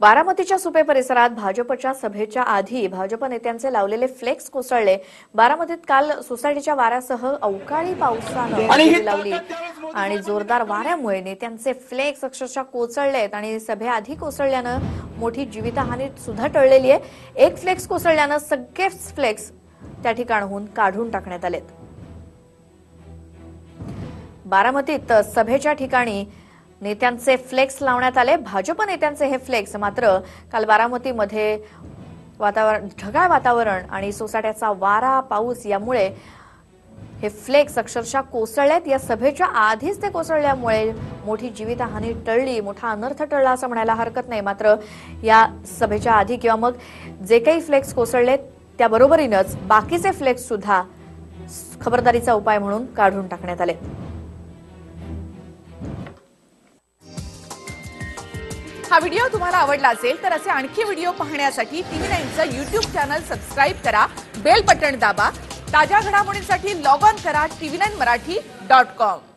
बारामतीच्या सुपे परिसरात भाजपच्या सभेच्या आधी भाजप नेत्यांचे लावलेले फ्लेक्स कोसळले। बारामतीत काल सोसायटीच्या वाऱ्यासह अवकाळी पावसाने हजेरी लावली आणि जोरदार वाऱ्यामुळे नेत्यांचे फ्लेक्स अक्षरशः कोसळलेत आणि सभेआधी कोसळल्याने मोठी जीवितहानी सुद्धा टळलेली आहे। एक फ्लेक्स कोसळल्याने सगळेच फ्लेक्स त्या ठिकाणाहून काढून टाकण्यात आलेत। बारामतीत सभेच्या ठिकाणी नेत्यांचे फ्लेक्स लावण्यात आले। भाजप नेत्यांचे हे फ्लेक्स मात्र काल बारामतीमध्ये ढगाळ वातावरण आणि सोसाट्याचा वारा पाऊस यामुळे हे फ्लेक्स अक्षरशः कोसळलेत। या सभेच्या आधीच ते कोसळल्यामुळे मोठी जीवितहानी टळली, मोठा अनर्थ टळला असं म्हणायला हरकत नाही। मात्र या सभेच्या आधी किंवा मग जे काही फ्लेक्स कोसळलेत त्याबरोबरीनंच बाकीचे फ्लेक्स सुद्धा खबरदारीचा उपाय म्हणून काढून टाकण्यात आले। हा व्हिडिओ तुम्हाला आवडला असेल तर असे आणखी व्हिडिओ पाहण्यासाठी TV9चं YouTube चॅनल सबस्क्राइब करा, बेल बटन दाबा। ताज्या घडामोडींसाठी लॉग ऑन करा tv9marathi.com।